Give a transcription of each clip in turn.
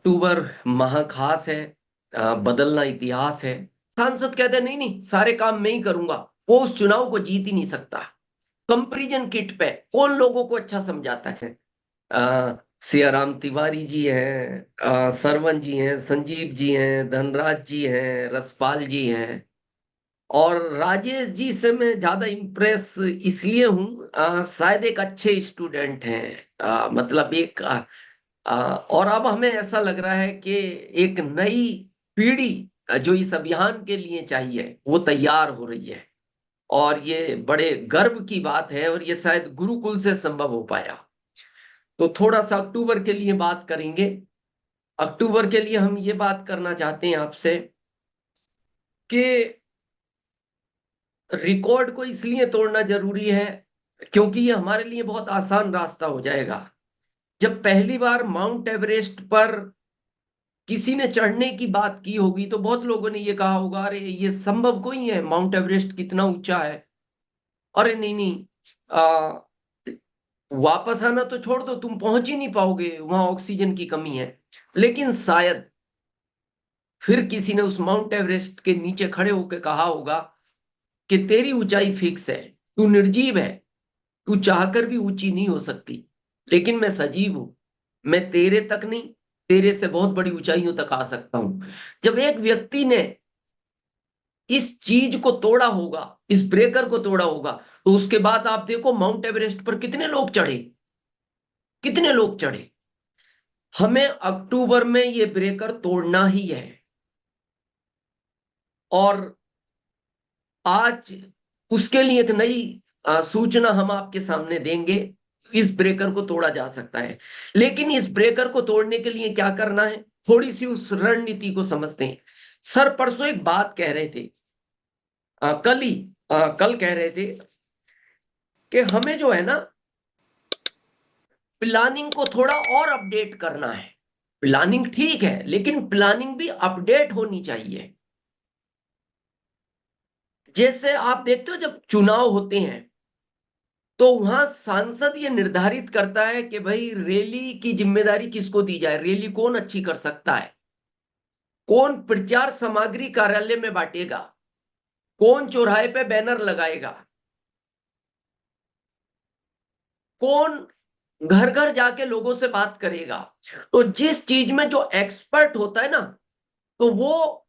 अक्टूबर माह खास है। बदलना इतिहास है। सांसद कहते हैं नहीं नहीं सारे काम मैं ही करूंगा। वो उस चुनाव को जीत ही नहीं सकता। कंपैरिजन किट पे कौन लोगों को अच्छा समझाता है? सियाराम तिवारी जी हैं, सरवण जी हैं, संजीव जी हैं, धनराज जी हैं, रसपाल जी हैं। और राजेश जी से मैं ज्यादा इम्प्रेस इसलिए हूँ, शायद एक अच्छे स्टूडेंट हैं। मतलब एक और अब हमें ऐसा लग रहा है कि एक नई पीढ़ी जो इस अभियान के लिए चाहिए वो तैयार हो रही है। और ये बड़े गर्व की बात है और ये शायद गुरुकुल से संभव हो पाया। तो थोड़ा सा अक्टूबर के लिए बात करेंगे। अक्टूबर के लिए हम ये बात करना चाहते हैं आपसे कि रिकॉर्ड को इसलिए तोड़ना जरूरी है क्योंकि ये हमारे लिए बहुत आसान रास्ता हो जाएगा। जब पहली बार माउंट एवरेस्ट पर किसी ने चढ़ने की बात की होगी तो बहुत लोगों ने ये कहा होगा, अरे ये संभव कोई है, माउंट एवरेस्ट कितना ऊंचा है। अरे नहीं नहीं, आ, वापस आना तो छोड़ दो, तुम पहुंच ही नहीं पाओगे, वहां ऑक्सीजन की कमी है। लेकिन शायद फिर किसी ने उस माउंट एवरेस्ट के नीचे खड़े होकर कहा होगा कि तेरी ऊंचाई फिक्स है, तू निर्जीव है, तू चाहकर भी ऊंची नहीं हो सकती। लेकिन मैं सजीव हूं, मैं तेरे तक नहीं, तेरे से बहुत बड़ी ऊंचाइयों तक आ सकता हूं। जब एक व्यक्ति ने इस चीज को तोड़ा होगा, इस ब्रेकर को तोड़ा होगा, तो उसके बाद आप देखो माउंट एवरेस्ट पर कितने लोग चढ़े, कितने लोग चढ़े। हमें अक्टूबर में ये ब्रेकर तोड़ना ही है। और आज उसके लिए एक नई सूचना हम आपके सामने देंगे। इस ब्रेकर को तोड़ा जा सकता है। लेकिन इस ब्रेकर को तोड़ने के लिए क्या करना है, थोड़ी सी उस रणनीति को समझते हैं। सर परसों एक बात कह रहे थे, कल कह रहे थे कि हमें जो है ना, प्लानिंग को थोड़ा और अपडेट करना है। प्लानिंग ठीक है लेकिन प्लानिंग भी अपडेट होनी चाहिए। जैसे आप देखते हो जब चुनाव होते हैं तो वहां सांसद ये निर्धारित करता है कि भाई रैली की जिम्मेदारी किसको दी जाए, रैली कौन अच्छी कर सकता है, कौन प्रचार सामग्री कार्यालय में बांटेगा, कौन चौराहे पे बैनर लगाएगा, कौन घर घर जाके लोगों से बात करेगा। तो जिस चीज में जो एक्सपर्ट होता है ना, तो वो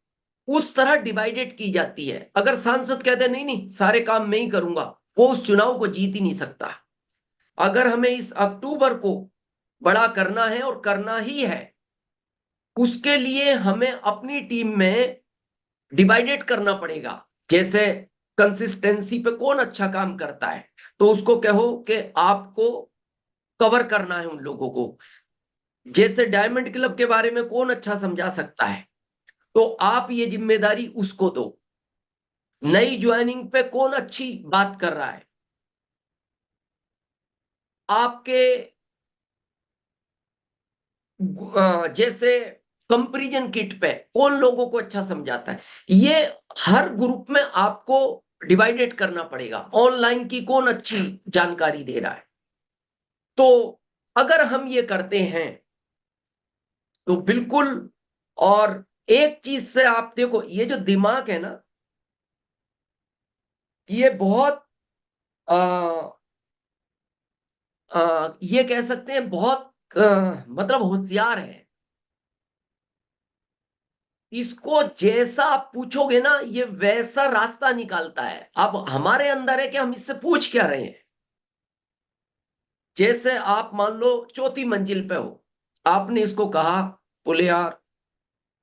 उस तरह डिवाइडेड की जाती है। अगर सांसद कहते हैं नहीं नहीं सारे काम मैं ही करूंगा, वो उस चुनाव को जीत ही नहीं सकता। अगर हमें इस अक्टूबर को बड़ा करना है और करना ही है, उसके लिए हमें अपनी टीम में डिवाइडेड करना पड़ेगा। जैसे कंसिस्टेंसी पे कौन अच्छा काम करता है, तो उसको कहो कि आपको कवर करना है उन लोगों को। जैसे डायमंड क्लब के बारे में कौन अच्छा समझा सकता है, तो आप ये जिम्मेदारी उसको दो। नई ज्वाइनिंग पे कौन अच्छी बात कर रहा है, आपके जैसे कंपैरिजन किट पे कौन लोगों को अच्छा समझाता है, ये हर ग्रुप में आपको डिवाइडेड करना पड़ेगा। ऑनलाइन की कौन अच्छी जानकारी दे रहा है। तो अगर हम ये करते हैं तो बिल्कुल। और एक चीज से आप देखो, ये जो दिमाग है ना, ये बहुत ये कह सकते हैं बहुत मतलब होशियार है। इसको जैसा आप पूछोगे ना ये वैसा रास्ता निकालता है। अब हमारे अंदर है कि हम इससे पूछ क्या रहे हैं। जैसे आप मान लो चौथी मंजिल पे हो, आपने इसको कहा बोले यार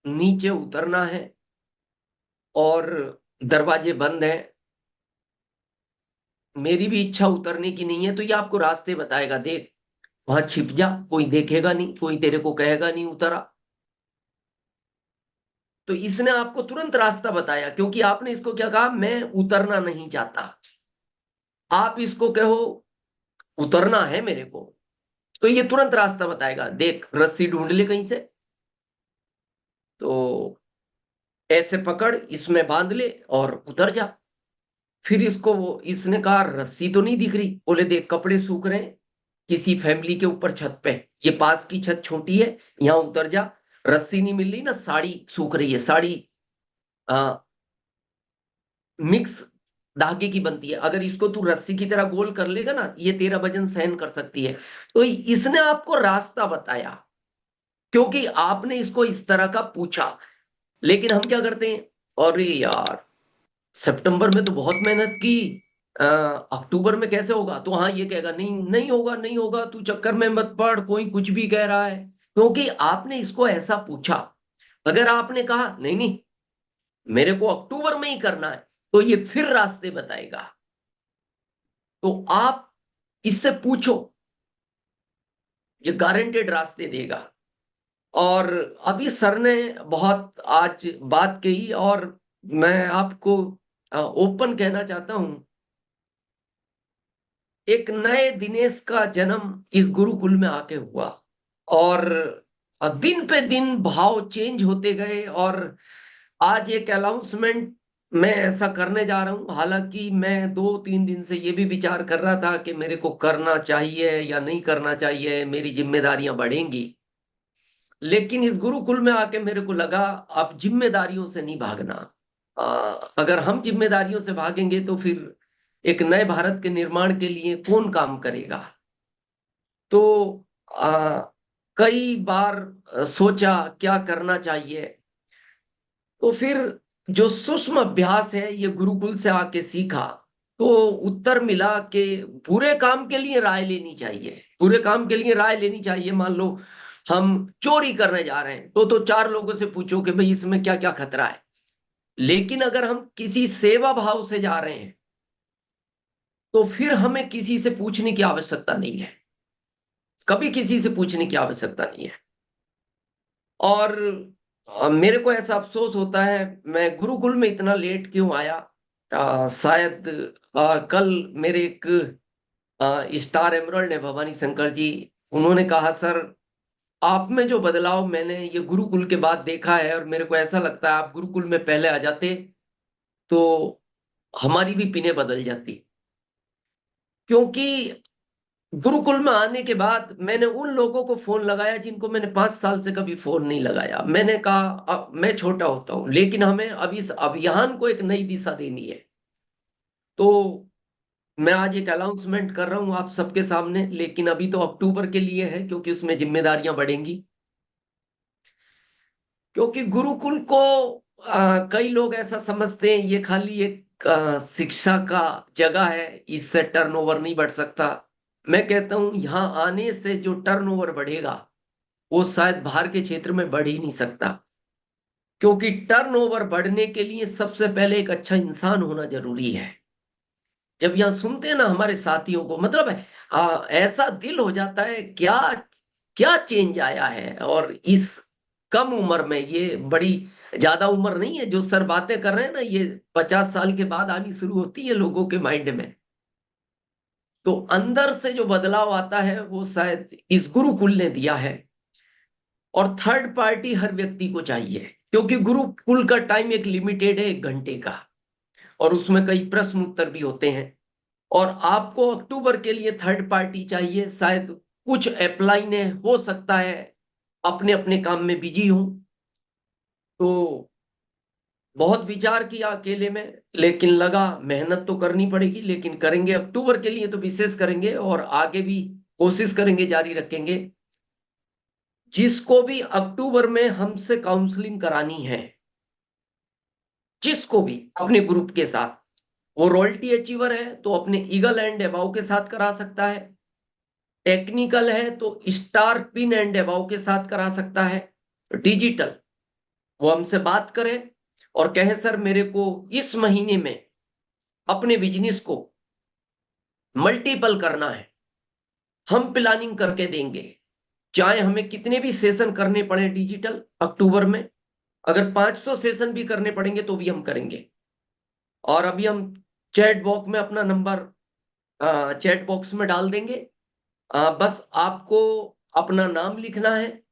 नीचे उतरना है और दरवाजे बंद हैं, मेरी भी इच्छा उतरने की नहीं है, तो ये आपको रास्ते बताएगा, देख वहां छिप जा, कोई देखेगा नहीं, कोई तेरे को कहेगा नहीं उतरा। तो इसने आपको तुरंत रास्ता बताया क्योंकि आपने इसको क्या कहा, मैं उतरना नहीं चाहता। आप इसको कहो उतरना है मेरे को, तो ये तुरंत रास्ता बताएगा, देख रस्सी ढूंढ ले कहीं से, तो ऐसे पकड़, इसमें बांध ले और उतर जा। फिर इसको वो इसने कहा रस्सी तो नहीं दिख रही, बोले देख कपड़े सूख रहे हैं किसी फैमिली के ऊपर छत पे, ये पास की छत छोटी है, यहाँ उतर जा। रस्सी नहीं मिल रही ना, साड़ी सूख रही है, साड़ी मिक्स धागे की बनती है, अगर इसको तू रस्सी की तरह गोल कर लेगा ना, ये तेरा वजन सहन कर सकती है। तो इसने आपको रास्ता बताया, क्योंकि आपने इसको इस तरह का पूछा। लेकिन हम क्या करते हैं, अरे यार सितंबर में तो बहुत मेहनत की, अक्टूबर में कैसे होगा, तो हाँ ये कहेगा नहीं नहीं होगा नहीं होगा, तू चक्कर में मत पड़, कोई कुछ भी कह रहा है, क्योंकि आपने इसको ऐसा पूछा। अगर आपने कहा नहीं नहीं मेरे को अक्टूबर में ही करना है, तो ये फिर रास्ते बताएगा। तो आप इससे पूछो, ये गारंटेड रास्ते देगा। और अभी सर ने बहुत आज बात कही, और मैं आपको ओपन कहना चाहता हूं, एक नए दिनेश का जन्म इस गुरुकुल में आके हुआ। और दिन पे दिन भाव चेंज होते गए, और आज एक अनाउंसमेंट मैं ऐसा करने जा रहा हूं। हालांकि मैं 2-3 दिन से ये भी विचार कर रहा था कि मेरे को करना चाहिए या नहीं करना चाहिए, मेरी जिम्मेदारियां बढ़ेंगी। लेकिन इस गुरुकुल में आके मेरे को लगा अब जिम्मेदारियों से नहीं भागना। अगर हम जिम्मेदारियों से भागेंगे तो फिर एक नए भारत के निर्माण के लिए कौन काम करेगा। तो कई बार सोचा क्या करना चाहिए। तो फिर जो सूक्ष्म अभ्यास है ये गुरुकुल से आके सीखा, तो उत्तर मिला कि बुरे काम के लिए राय लेनी चाहिए, बुरे काम के लिए राय लेनी चाहिए। मान लो हम चोरी करने जा रहे हैं, तो 4 लोगों से पूछो कि भाई इसमें क्या क्या खतरा है। लेकिन अगर हम किसी सेवा भाव से जा रहे हैं, तो फिर हमें किसी से पूछने की आवश्यकता नहीं है, कभी किसी से पूछने की आवश्यकता नहीं है। और मेरे को ऐसा अफसोस होता है मैं गुरुकुल में इतना लेट क्यों आया। शायद कल मेरे एक स्टार एमरल्ड है भवानी शंकर जी, उन्होंने कहा सर आप में जो बदलाव मैंने ये गुरुकुल के बाद देखा है, और मेरे को ऐसा लगता है आप गुरुकुल में पहले आ जाते तो हमारी भी पिनें बदल जाती। क्योंकि गुरुकुल में आने के बाद मैंने उन लोगों को फोन लगाया जिनको मैंने 5 साल से कभी फोन नहीं लगाया। मैंने कहा अब मैं छोटा होता हूं, लेकिन हमें अब इस अभियान को एक नई दिशा देनी है। तो मैं आज एक अनाउंसमेंट कर रहा हूं आप सबके सामने, लेकिन अभी तो अक्टूबर के लिए है, क्योंकि उसमें जिम्मेदारियां बढ़ेंगी। क्योंकि गुरुकुल को कई लोग ऐसा समझते हैं ये खाली एक शिक्षा का जगह है, इससे टर्नओवर नहीं बढ़ सकता। मैं कहता हूं यहाँ आने से जो टर्नओवर बढ़ेगा वो शायद बाहर के क्षेत्र में बढ़ ही नहीं सकता। क्योंकि टर्नओवर बढ़ने के लिए सबसे पहले एक अच्छा इंसान होना जरूरी है। जब यहाँ सुनते हैं ना हमारे साथियों को, मतलब ऐसा दिल हो जाता है क्या क्या चेंज आया है। और इस कम उम्र में, ये बड़ी ज्यादा उम्र नहीं है जो सर बातें कर रहे हैं ना, ये 50 साल के बाद आनी शुरू होती है लोगों के माइंड में। तो अंदर से जो बदलाव आता है वो शायद इस गुरुकुल ने दिया है। और थर्ड पार्टी हर व्यक्ति को चाहिए, क्योंकि गुरुकुल का टाइम एक लिमिटेड है, 1 घंटे का, और उसमें कई प्रश्न उत्तर भी होते हैं। और आपको अक्टूबर के लिए थर्ड पार्टी चाहिए। शायद कुछ अप्लाई ने हो सकता है अपने अपने काम में बिजी हूं, तो बहुत विचार किया अकेले में, लेकिन लगा मेहनत तो करनी पड़ेगी, लेकिन करेंगे अक्टूबर के लिए तो विशेष करेंगे, और आगे भी कोशिश करेंगे, जारी रखेंगे। जिसको भी अक्टूबर में हमसे काउंसलिंग करानी है, जिसको भी अपने ग्रुप के साथ, वो रॉयल्टी अचीवर है तो अपने ईगल एंड अबाव के साथ करा सकता है, टेक्निकल है तो स्टार पिन एंड अबाव के साथ करा सकता है, डिजिटल वो हमसे बात करे और कहे सर मेरे को इस महीने में अपने बिजनेस को मल्टीपल करना है, हम प्लानिंग करके देंगे। चाहे हमें कितने भी सेशन करने पड़े डिजिटल अक्टूबर में, अगर 500 सेशन भी करने पड़ेंगे तो भी हम करेंगे। और अभी हम चैट बॉक्स में अपना नंबर चैट बॉक्स में डाल देंगे। बस आपको अपना नाम लिखना है,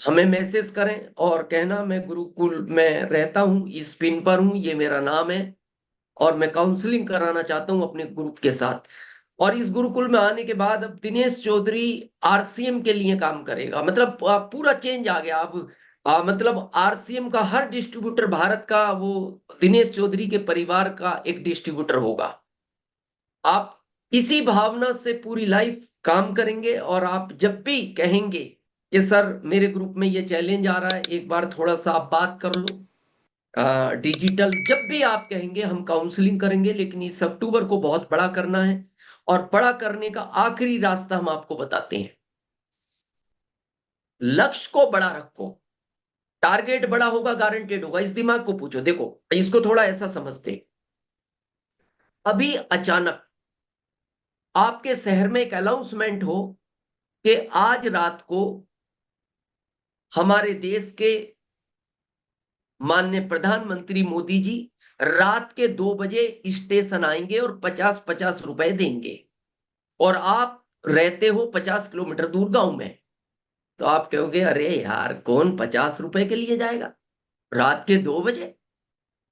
हमें मैसेज करें और कहना मैं गुरुकुल में रहता हूं, इस पिन पर हूं, ये मेरा नाम है, और मैं काउंसलिंग कराना चाहता हूं अपने ग्रुप के साथ। और इस गुरुकुल में आने के बाद अब दिनेश चौधरी आरसीएम के लिए काम करेगा। मतलब पूरा चेंज आ गया अब। मतलब आरसीएम का हर डिस्ट्रीब्यूटर भारत का वो दिनेश चौधरी के परिवार का एक डिस्ट्रीब्यूटर होगा। आप इसी भावना से पूरी लाइफ काम करेंगे, और आप जब भी कहेंगे कि सर मेरे ग्रुप में ये चैलेंज आ रहा है, एक बार थोड़ा सा आप बात कर लो डिजिटल, जब भी आप कहेंगे हम काउंसलिंग करेंगे। लेकिन इस अक्टूबर को बहुत बड़ा करना है, और बड़ा करने का आखिरी रास्ता हम आपको बताते हैं। लक्ष्य को बड़ा रखो, टारगेट बड़ा होगा, गारंटेड होगा। इस दिमाग को पूछो, देखो इसको थोड़ा ऐसा समझते। अभी अचानक आपके शहर में एक अनाउंसमेंट हो कि आज रात को हमारे देश के माननीय प्रधानमंत्री मोदी जी रात के 2 बजे स्टेशन आएंगे और 50-50 रुपए देंगे, और आप रहते हो 50 किलोमीटर दूर गांव में, तो आप कहोगे अरे यार कौन 50 रुपए के लिए जाएगा रात के 2 बजे?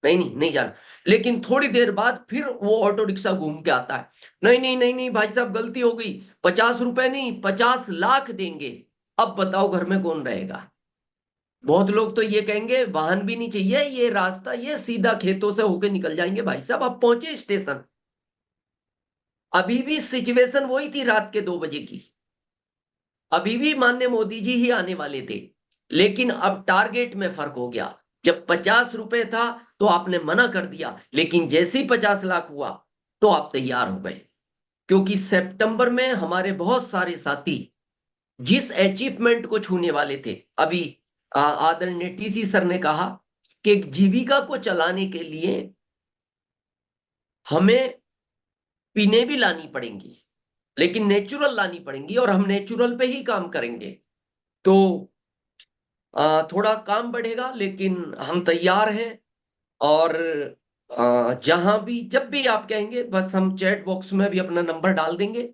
नहीं नहीं नहीं जाना। लेकिन थोड़ी देर बाद फिर वो ऑटो रिक्शा घूम के आता है, नहीं नहीं नहीं नहीं भाई साहब गलती हो गई, 50 रुपए नहीं 50 लाख देंगे। अब बताओ घर में कौन रहेगा? बहुत लोग तो ये कहेंगे वाहन भी नहीं चाहिए, ये रास्ता ये सीधा खेतों से होके निकल जाएंगे। भाई साहब अब पहुंचे स्टेशन, अभी भी सिचुएशन वही थी रात के 2 बजे की, अभी भी माननीय मोदी जी ही आने वाले थे। लेकिन अब टारगेट में फर्क हो गया। जब 50 रुपए था तो आपने मना कर दिया, लेकिन जैसे ही 50 लाख हुआ तो आप तैयार हो गए। क्योंकि सितंबर में हमारे बहुत सारे साथी जिस अचीवमेंट को छूने वाले थे, अभी आदरणीय टीसी सर ने कहा कि एक जीविका को चलाने के लिए हमें पीने भी लानी पड़ेंगी, लेकिन नेचुरल लानी पड़ेंगी, और हम नेचुरल पे ही काम करेंगे। तो थोड़ा काम बढ़ेगा, लेकिन हम तैयार हैं। और जहां भी जब भी आप कहेंगे, बस हम चैट बॉक्स में भी अपना नंबर डाल देंगे।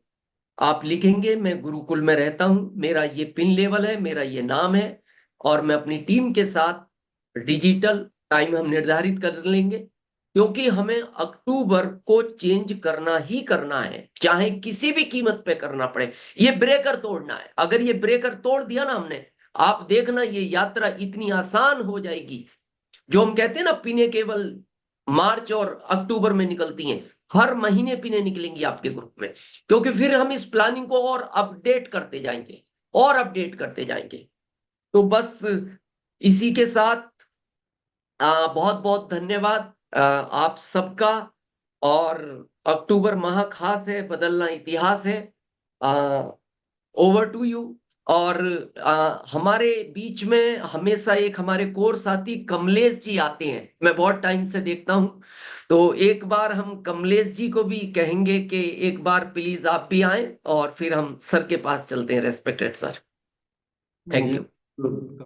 आप लिखेंगे मैं गुरुकुल में रहता हूं, मेरा ये पिन लेवल है, मेरा ये नाम है, और मैं अपनी टीम के साथ डिजिटल टाइम हम निर्धारित कर लेंगे। क्योंकि हमें अक्टूबर को चेंज करना ही करना है, चाहे किसी भी कीमत पे करना पड़े। ये ब्रेकर तोड़ना है। अगर ये ब्रेकर तोड़ दिया ना हमने, आप देखना ये यात्रा इतनी आसान हो जाएगी। जो हम कहते हैं ना पिने केवल मार्च और अक्टूबर में निकलती हैं, हर महीने पिने निकलेंगी आपके ग्रुप में। क्योंकि फिर हम इस प्लानिंग को और अपडेट करते जाएंगे, और अपडेट करते जाएंगे। तो बस इसी के साथ बहुत बहुत धन्यवाद आप सबका। और अक्टूबर माह खास है, बदलना इतिहास है। Over to you. और हमारे बीच में हमेशा एक हमारे कोर साथी कमलेश जी आते हैं, मैं बहुत टाइम से देखता हूं। तो एक बार हम कमलेश जी को भी कहेंगे कि एक बार प्लीज आप भी आए, और फिर हम सर के पास चलते हैं। रेस्पेक्टेड सर, थैंक जी यू।